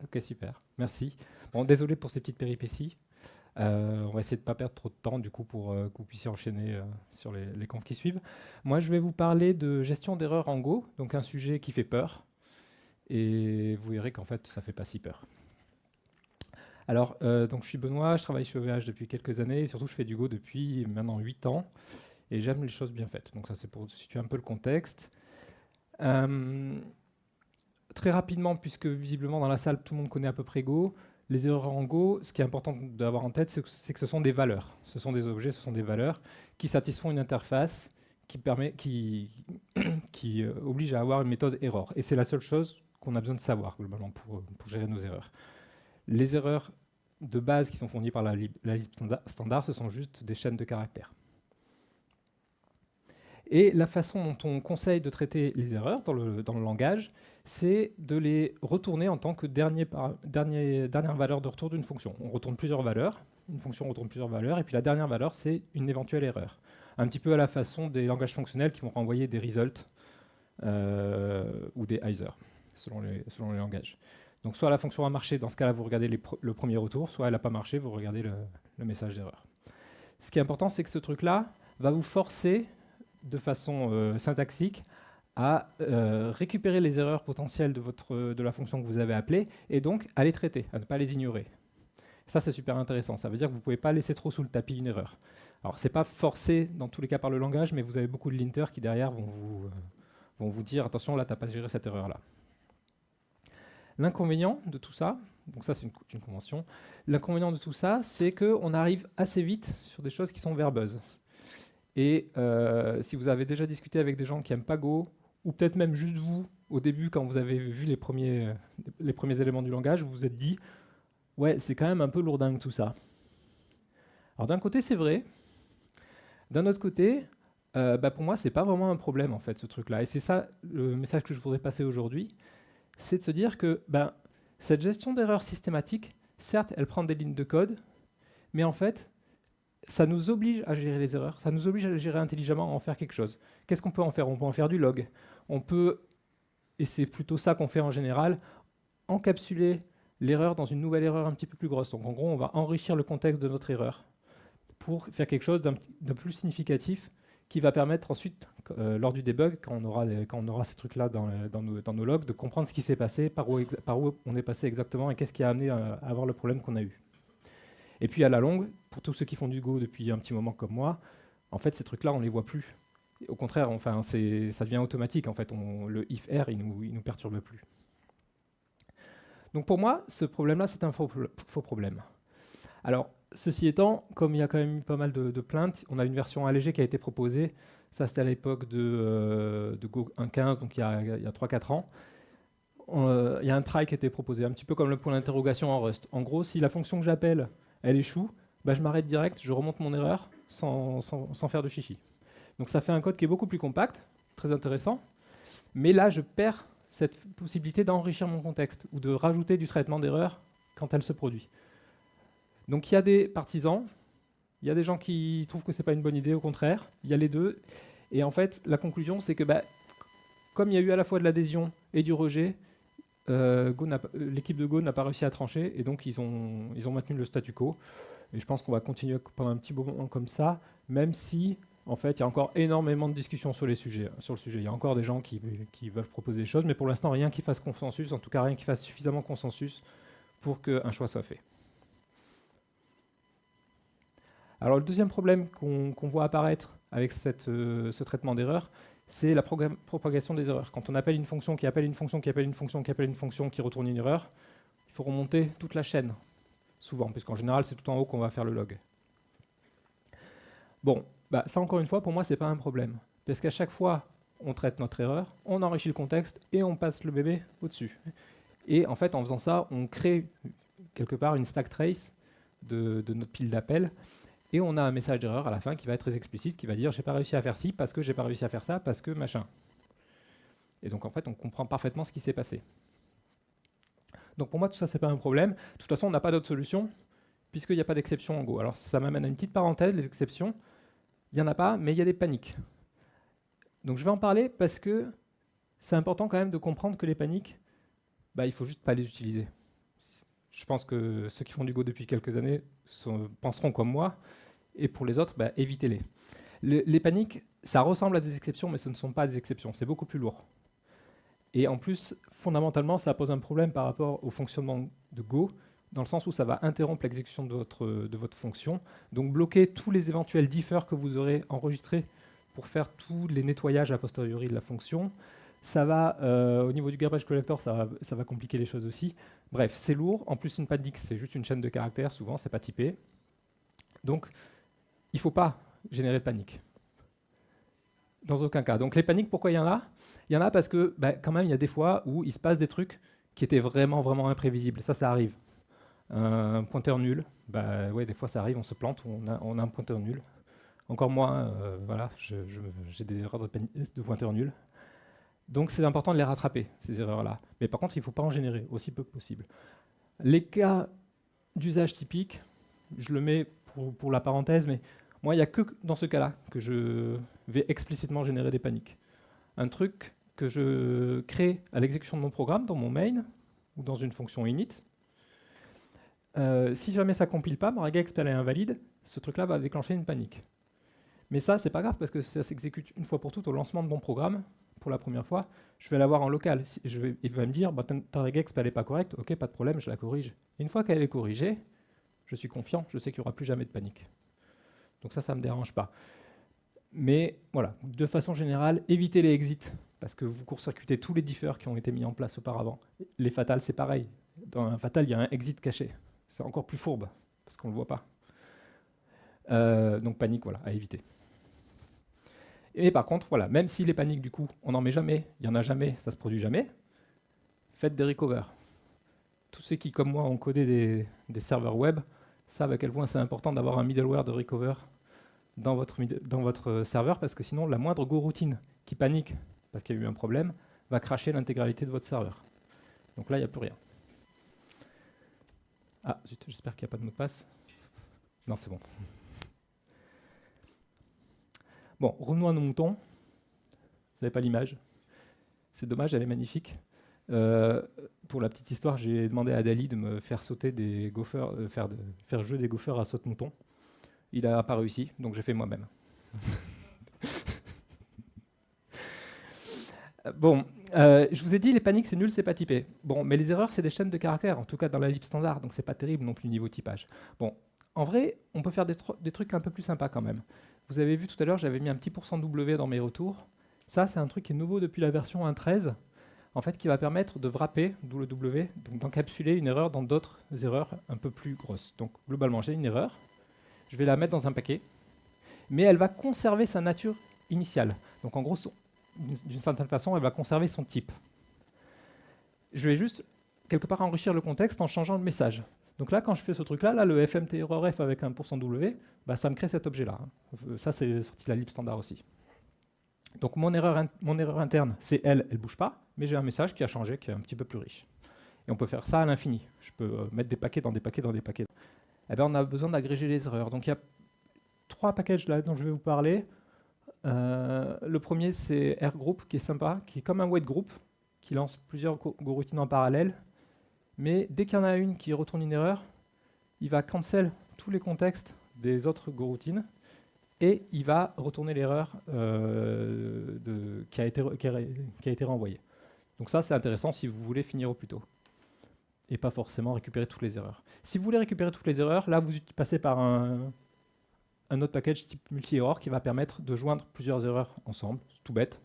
Ok, super. Merci. Bon, désolé pour ces petites péripéties. On va essayer de ne pas perdre trop de temps du coup pour que vous puissiez enchaîner sur les confs qui suivent. Moi, je vais vous parler de gestion d'erreurs en Go, donc un sujet qui fait peur. Et vous verrez qu'en fait, ça ne fait pas si peur. Alors, donc je suis Benoît, je travaille chez OVH depuis quelques années, et surtout je fais du Go depuis maintenant 8 ans, et j'aime les choses bien faites. Donc ça c'est pour situer un peu le contexte. Euh, Très rapidement, puisque visiblement dans la salle tout le monde connaît à peu près Go, les erreurs en Go, ce qui est important d'avoir en tête, c'est que ce sont des valeurs. Ce sont des objets, ce sont des valeurs qui satisfont une interface qui oblige à avoir une méthode error. Et c'est la seule chose qu'on a besoin de savoir globalement pour gérer nos erreurs. Les erreurs de base qui sont fournies par la liste standard, ce sont juste des chaînes de caractères. Et la façon dont on conseille de traiter les erreurs dans le langage, c'est de les retourner en tant que dernière valeur de retour d'une fonction. On retourne plusieurs valeurs, une fonction retourne plusieurs valeurs, et puis la dernière valeur, c'est une éventuelle erreur. Un petit peu à la façon des langages fonctionnels qui vont renvoyer des results ou des either, selon les langages. Donc soit la fonction a marché, dans ce cas-là, vous regardez le premier retour, soit elle n'a pas marché, vous regardez le message d'erreur. Ce qui est important, c'est que ce truc-là va vous forcer de façon syntaxique à récupérer les erreurs potentielles de la fonction que vous avez appelée et donc à les traiter, à ne pas les ignorer. Ça, c'est super intéressant. Ça veut dire que vous ne pouvez pas laisser trop sous le tapis une erreur. Alors, ce n'est pas forcé dans tous les cas par le langage, mais vous avez beaucoup de linters qui derrière vont vous dire attention, là, tu n'as pas géré cette erreur-là. L'inconvénient de tout ça, donc ça c'est une convention, l'inconvénient de tout ça, c'est qu'on arrive assez vite sur des choses qui sont verbeuses. Et si vous avez déjà discuté avec des gens qui n'aiment pas Go, ou peut-être même juste vous, au début, quand vous avez vu les premiers éléments du langage, vous vous êtes dit « Ouais, c'est quand même un peu lourdingue tout ça ». Alors d'un côté, c'est vrai. D'un autre côté, pour moi, c'est pas vraiment un problème, en fait, ce truc-là. Et c'est ça le message que je voudrais passer aujourd'hui, c'est de se dire que cette gestion d'erreurs systématique, certes, elle prend des lignes de code, mais en fait, ça nous oblige à gérer les erreurs, ça nous oblige à les gérer intelligemment, à en faire quelque chose. Qu'est-ce qu'on peut en faire? On peut en faire du log. On peut, et c'est plutôt ça qu'on fait en général, encapsuler l'erreur dans une nouvelle erreur un petit peu plus grosse. Donc en gros, on va enrichir le contexte de notre erreur pour faire quelque chose d'un plus significatif qui va permettre ensuite, lors du debug, quand on aura ces trucs-là dans nos logs, de comprendre ce qui s'est passé, par où on est passé exactement et qu'est-ce qui a amené à avoir le problème qu'on a eu. Et puis à la longue, pour tous ceux qui font du Go depuis un petit moment comme moi, en fait ces trucs-là on les voit plus. Au contraire, enfin, ça devient automatique. En fait, le if-R il nous perturbe plus. Donc pour moi, ce problème-là, c'est un faux problème. Alors, ceci étant, comme il y a quand même eu pas mal de plaintes, on a une version allégée qui a été proposée. Ça, c'était à l'époque de Go 1.15, donc il y a 3-4 ans. Il y a un try qui a été proposé, un petit peu comme le point d'interrogation en Rust. En gros, si la fonction que j'appelle, elle échoue, je m'arrête direct, je remonte mon erreur sans faire de chichi. Donc ça fait un code qui est beaucoup plus compact, très intéressant, mais là, je perds cette possibilité d'enrichir mon contexte ou de rajouter du traitement d'erreur quand elle se produit. Donc il y a des partisans, il y a des gens qui trouvent que ce n'est pas une bonne idée, au contraire, il y a les deux. Et en fait, la conclusion, c'est que comme il y a eu à la fois de l'adhésion et du rejet, l'équipe de Go n'a pas réussi à trancher, et donc ils ont maintenu le statu quo. Et je pense qu'on va continuer pendant un petit moment comme ça, même si, en fait, il y a encore énormément de discussions sur le sujet. Il y a encore des gens qui veulent proposer des choses, mais pour l'instant, rien qui fasse consensus, en tout cas rien qui fasse suffisamment consensus pour qu'un choix soit fait. Alors le deuxième problème qu'on voit apparaître avec ce traitement d'erreur, c'est la propagation des erreurs. Quand on appelle une fonction qui appelle une fonction qui appelle une fonction qui appelle une fonction qui retourne une erreur, il faut remonter toute la chaîne, souvent, puisqu'en général c'est tout en haut qu'on va faire le log. Bon, ça encore une fois, pour moi, c'est pas un problème. Parce qu'à chaque fois, on traite notre erreur, on enrichit le contexte et on passe le bébé au-dessus. Et en fait, en faisant ça, on crée quelque part une stack trace de notre pile d'appels. Et on a un message d'erreur à la fin qui va être très explicite, qui va dire j'ai pas réussi à faire ci parce que j'ai pas réussi à faire ça parce que machin. Et donc en fait, on comprend parfaitement ce qui s'est passé. Donc pour moi, tout ça, c'est pas un problème. De toute façon, on n'a pas d'autre solution puisqu'il n'y a pas d'exception en Go. Alors ça m'amène à une petite parenthèse, les exceptions. Il n'y en a pas, mais il y a des paniques. Donc je vais en parler parce que c'est important quand même de comprendre que les paniques, il faut juste pas les utiliser. Je pense que ceux qui font du Go depuis quelques années penseront comme moi, et pour les autres, bah, évitez-les. Les paniques, ça ressemble à des exceptions, mais ce ne sont pas des exceptions, c'est beaucoup plus lourd. Et en plus, fondamentalement, ça pose un problème par rapport au fonctionnement de Go, dans le sens où ça va interrompre l'exécution de votre fonction, donc bloquer tous les éventuels differs que vous aurez enregistrés pour faire tous les nettoyages a posteriori de la fonction. Ça va, au niveau du garbage collector, ça va compliquer les choses aussi. Bref, c'est lourd. En plus, une panique, c'est juste une chaîne de caractères, souvent, c'est pas typé. Donc, il ne faut pas générer de panique. Dans aucun cas. Donc, les paniques, pourquoi il y en a? Il y en a parce que, bah, quand même, il y a des fois où il se passe des trucs qui étaient vraiment, vraiment imprévisibles. Ça arrive. Un pointeur nul, bah, ouais, des fois, ça arrive, on se plante, on a un pointeur nul. Encore moi, voilà, j'ai des erreurs de pointeur nul. Donc c'est important de les rattraper, ces erreurs-là. Mais par contre, il ne faut pas en générer, aussi peu que possible. Les cas d'usage typiques, je le mets pour la parenthèse, mais moi, il n'y a que dans ce cas-là que je vais explicitement générer des paniques. Un truc que je crée à l'exécution de mon programme, dans mon main, ou dans une fonction init. Si jamais ça ne compile pas, ma regex elle est invalide, ce truc-là va déclencher une panique. Mais ça, c'est pas grave, parce que ça s'exécute une fois pour toutes au lancement de mon programme, pour la première fois, je vais l'avoir en local. Il va me dire, bah, ta regex elle n'est pas correcte, ok, pas de problème, je la corrige. Et une fois qu'elle est corrigée, je suis confiant, je sais qu'il n'y aura plus jamais de panique. Donc ça ne me dérange pas. Mais voilà, de façon générale, évitez les exits, parce que vous court-circuitez tous les differs qui ont été mis en place auparavant. Les fatals, c'est pareil. Dans un fatal, il y a un exit caché. C'est encore plus fourbe, parce qu'on ne le voit pas. Donc panique, voilà, à éviter. Et par contre, voilà, même si les paniques, du coup, on n'en met jamais, il n'y en a jamais, ça se produit jamais, faites des recovers. Tous ceux qui, comme moi, ont codé des serveurs web savent à quel point c'est important d'avoir un middleware de recover dans votre serveur, parce que sinon, la moindre go-routine qui panique parce qu'il y a eu un problème va crasher l'intégralité de votre serveur. Donc là, il n'y a plus rien. Ah, zut, j'espère qu'il n'y a pas de mot de passe. Non, c'est bon. Bon, revenons à nos moutons. Vous n'avez pas l'image. C'est dommage, elle est magnifique. Pour la petite histoire, j'ai demandé à Dali de me faire sauter des gophers, faire jouer des gophers à saute-mouton. Il n'a pas réussi, donc j'ai fait moi-même. Bon, je vous ai dit, les paniques, c'est nul, c'est pas typé. Bon, mais les erreurs, c'est des chaînes de caractères, en tout cas dans la lib standard, donc c'est pas terrible non plus niveau typage. Bon, en vrai, on peut faire des trucs un peu plus sympas quand même. Vous avez vu tout à l'heure, j'avais mis un petit %W dans mes retours. Ça, c'est un truc qui est nouveau depuis la version 1.13, en fait, qui va permettre de wrapper, d'où le W, donc d'encapsuler une erreur dans d'autres erreurs un peu plus grosses. Donc globalement, j'ai une erreur, je vais la mettre dans un paquet, mais elle va conserver sa nature initiale. Donc en gros, d'une certaine façon, elle va conserver son type. Je vais juste, quelque part, enrichir le contexte en changeant le message. Donc là, quand je fais ce truc-là, là, le fmterrorf avec un %W, bah, ça me crée cet objet-là. Ça, c'est sorti de la lib standard aussi. Donc mon erreur interne, c'est elle ne bouge pas, mais j'ai un message qui a changé, qui est un petit peu plus riche. Et on peut faire ça à l'infini. Je peux mettre des paquets dans des paquets dans des paquets. Eh bien, on a besoin d'agréger les erreurs. Donc il y a 3 packages là dont je vais vous parler. Le premier, c'est rgroup, qui est sympa, qui est comme un wait group, qui lance plusieurs go-routines en parallèle. Mais dès qu'il y en a une qui retourne une erreur, il va cancel tous les contextes des autres go-routines et il va retourner l'erreur qui a été renvoyée. Donc ça, c'est intéressant si vous voulez finir au plus tôt et pas forcément récupérer toutes les erreurs. Si vous voulez récupérer toutes les erreurs, là, vous passez par un autre package type multi-error qui va permettre de joindre plusieurs erreurs ensemble, c'est tout bête.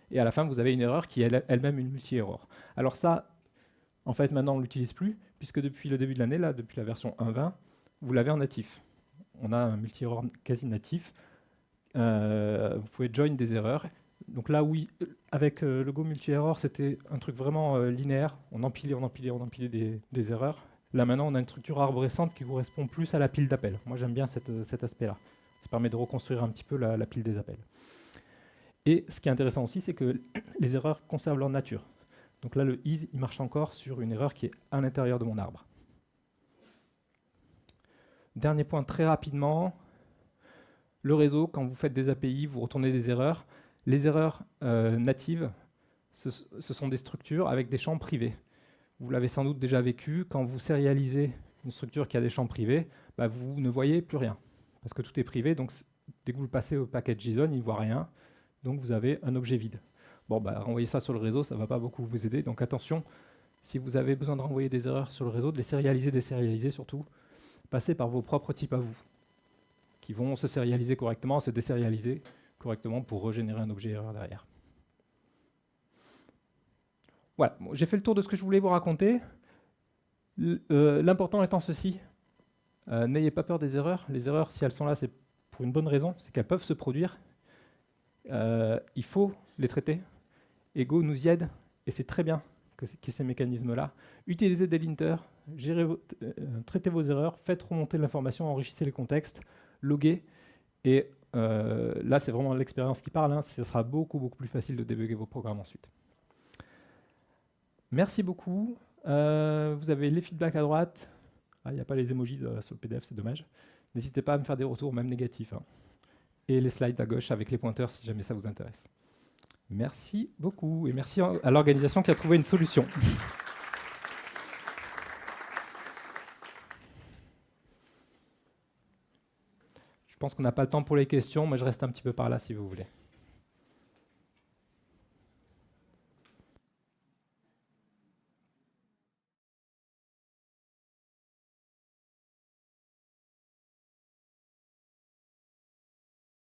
Et à la fin, vous avez une erreur qui est elle-même une multi-error. Alors ça, en fait, maintenant, on ne l'utilise plus, puisque depuis le début de l'année, là, depuis la version 1.20, vous l'avez en natif. On a un multi-error quasi natif. Vous pouvez join des erreurs. Donc là, oui, avec le Go multi-error, c'était un truc vraiment linéaire. On empilait des erreurs. Là, maintenant, on a une structure arborescente qui correspond plus à la pile d'appels. Moi, j'aime bien cet aspect-là. Ça permet de reconstruire un petit peu la pile des appels. Et ce qui est intéressant aussi, c'est que les erreurs conservent leur nature. Donc là, le is, il marche encore sur une erreur qui est à l'intérieur de mon arbre. Dernier point très rapidement, le réseau, quand vous faites des API, vous retournez des erreurs. Les erreurs natives, ce sont des structures avec des champs privés. vous l'avez sans doute déjà vécu, quand vous sérialisez une structure qui a des champs privés, bah, vous ne voyez plus rien, parce que tout est privé, donc dès que vous le passez au package JSON, il ne voit rien, donc vous avez un objet vide. Bon, bah, renvoyer ça sur le réseau, ça ne va pas beaucoup vous aider, donc attention, si vous avez besoin de renvoyer des erreurs sur le réseau, de les sérialiser, désérialiser surtout, passez par vos propres types à vous, qui vont se sérialiser correctement, se désérialiser correctement pour régénérer un objet erreur derrière. Voilà, bon, j'ai fait le tour de ce que je voulais vous raconter. L'important étant ceci, n'ayez pas peur des erreurs. Les erreurs, si elles sont là, c'est pour une bonne raison, c'est qu'elles peuvent se produire. Il faut les traiter. Et Go nous y aide, et c'est très bien qu'il y ait ces mécanismes-là. Utilisez des linters, traitez vos erreurs, faites remonter l'information, enrichissez les contextes, loguez, et là, c'est vraiment l'expérience qui parle, hein, ce sera beaucoup plus facile de débugger vos programmes ensuite. Merci beaucoup. Vous avez les feedbacks à droite. Ah, il n'y a pas les emojis sur le PDF, c'est dommage. N'hésitez pas à me faire des retours, même négatifs, hein. Et les slides à gauche avec les pointeurs si jamais ça vous intéresse. Merci beaucoup et merci à l'organisation qui a trouvé une solution. Je pense qu'on n'a pas le temps pour les questions, mais je reste un petit peu par là si vous voulez.